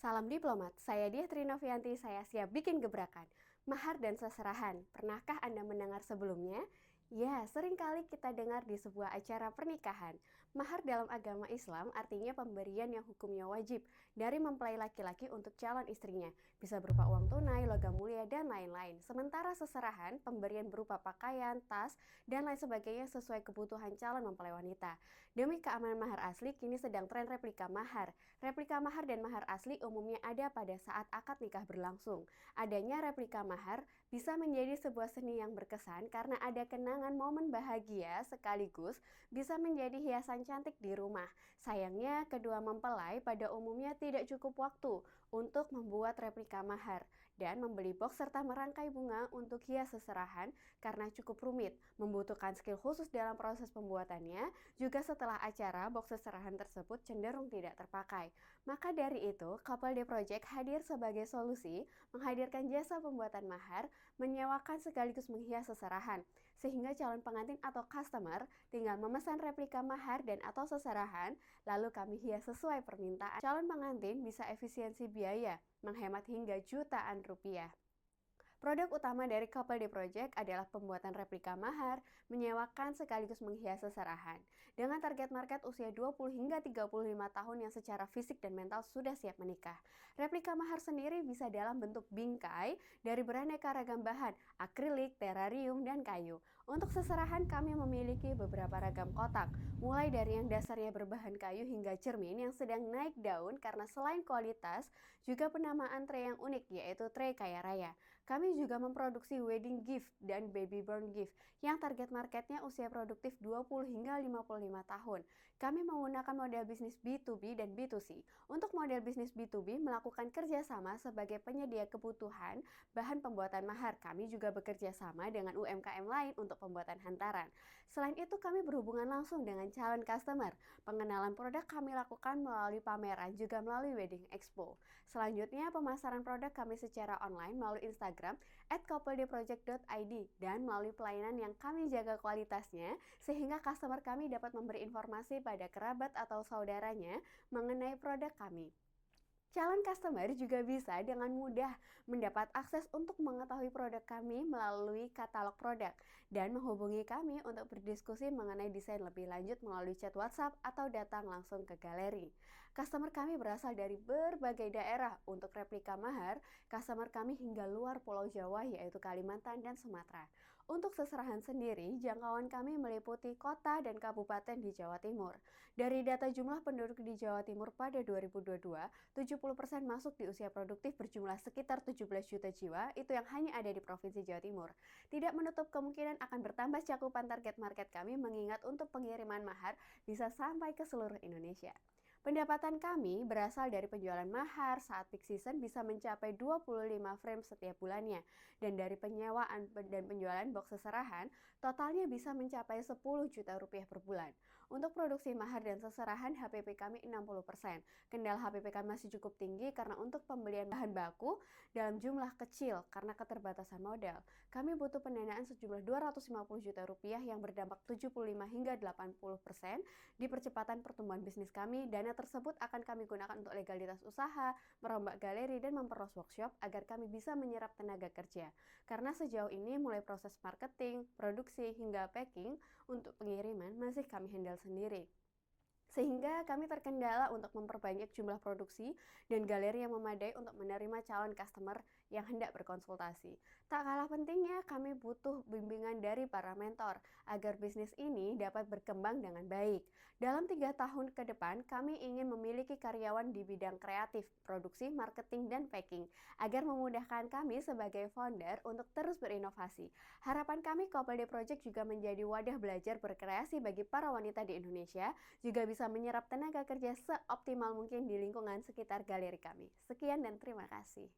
Salam diplomat, saya Diah Trinovianti, saya siap bikin gebrakan. Mahar dan seserahan, pernahkah Anda mendengar sebelumnya? Ya, seringkali kita dengar di sebuah acara pernikahan. Mahar dalam agama Islam artinya pemberian yang hukumnya wajib dari mempelai laki-laki untuk calon istrinya. Bisa berupa uang tunai, logam mulia, dan lain-lain. Sementara seserahan, pemberian berupa pakaian, tas, dan lain sebagainya sesuai kebutuhan calon mempelai wanita. Demi keamanan mahar asli, kini sedang tren replika mahar. Replika mahar dan mahar asli umumnya ada pada saat akad nikah berlangsung. Adanya replika mahar bisa menjadi sebuah seni yang berkesan karena ada kenangan momen bahagia sekaligus bisa menjadi hiasan cantik di rumah. Sayangnya, kedua mempelai pada umumnya tidak cukup waktu untuk membuat replika mahar dan membeli box serta merangkai bunga untuk hias seserahan karena cukup rumit, membutuhkan skill khusus dalam proses pembuatannya. Juga setelah acara, box seserahan tersebut cenderung tidak terpakai. Maka dari itu, Couple Day Project hadir sebagai solusi, menghadirkan jasa pembuatan mahar, menyewakan sekaligus menghias seserahan, sehingga calon pengantin atau customer tinggal memesan replika mahar dan atau seserahan, lalu kami hias sesuai permintaan. Calon pengantin bisa efisiensi biaya, menghemat hingga jutaan rupiah. Produk utama dari Couple Day Project adalah pembuatan replika mahar, menyewakan sekaligus menghias seserahan. Dengan target market usia 20 hingga 35 tahun yang secara fisik dan mental sudah siap menikah. Replika mahar sendiri bisa dalam bentuk bingkai dari beraneka ragam bahan, akrilik, terarium, dan kayu. Untuk seserahan kami memiliki beberapa ragam kotak, mulai dari yang dasarnya berbahan kayu hingga cermin yang sedang naik daun karena selain kualitas, juga penamaan tray yang unik yaitu tray kaya raya. Kami juga memproduksi wedding gift dan baby born gift yang target marketnya usia produktif 20 hingga 55 tahun. Kami menggunakan model bisnis B2B dan B2C. Untuk model bisnis B2B melakukan kerjasama sebagai penyedia kebutuhan bahan pembuatan mahar. Kami juga bekerja sama dengan UMKM lain untuk pembuatan hantaran. Selain itu kami berhubungan langsung dengan calon customer. Pengenalan produk kami lakukan melalui pameran juga melalui wedding expo. Selanjutnya pemasaran produk kami secara online melalui Instagram @coupledayproject.id dan melalui pelayanan yang kami jaga kualitasnya sehingga customer kami dapat memberi informasi pada kerabat atau saudaranya mengenai produk kami. Calon customer juga bisa dengan mudah mendapat akses untuk mengetahui produk kami melalui katalog produk dan menghubungi kami untuk berdiskusi mengenai desain lebih lanjut melalui chat WhatsApp atau datang langsung ke galeri. Customer kami berasal dari berbagai daerah. Untuk replika mahar, customer kami hingga luar Pulau Jawa yaitu Kalimantan dan Sumatera. Untuk seserahan sendiri, jangkauan kami meliputi kota dan kabupaten di Jawa Timur. Dari data jumlah penduduk di Jawa Timur pada 2022, 70% masuk di usia produktif berjumlah sekitar 17 juta jiwa, itu yang hanya ada di Provinsi Jawa Timur. Tidak menutup kemungkinan akan bertambah cakupan target market kami mengingat untuk pengiriman mahar bisa sampai ke seluruh Indonesia. Pendapatan kami berasal dari penjualan mahar saat peak season bisa mencapai 25 frame setiap bulannya. Dan dari penyewaan dan penjualan box seserahan, totalnya bisa mencapai 10 juta rupiah per bulan. Untuk produksi mahar dan seserahan, HPP kami 60%. Kendala HPP kami masih cukup tinggi karena untuk pembelian bahan baku dalam jumlah kecil karena keterbatasan modal. Kami butuh pendanaan sejumlah 250 juta rupiah yang berdampak 75 hingga 80% di percepatan pertumbuhan bisnis kami. Dana tersebut akan kami gunakan untuk legalitas usaha, merombak galeri, dan memperluas workshop agar kami bisa menyerap tenaga kerja. Karena sejauh ini mulai proses marketing, produksi, hingga packing untuk pengiriman masih kami handle sendiri. Sehingga kami terkendala untuk memperbanyak jumlah produksi dan galeri yang memadai untuk menerima calon customer yang hendak berkonsultasi. Tak kalah pentingnya, kami butuh bimbingan dari para mentor agar bisnis ini dapat berkembang dengan baik. Dalam 3 tahun ke depan, kami ingin memiliki karyawan di bidang kreatif, produksi, marketing, dan packing agar memudahkan kami sebagai founder untuk terus berinovasi. Harapan kami Couple Day Project juga menjadi wadah belajar berkreasi bagi para wanita di Indonesia, juga bisa menyerap tenaga kerja seoptimal mungkin di lingkungan sekitar galeri kami. Sekian dan terima kasih.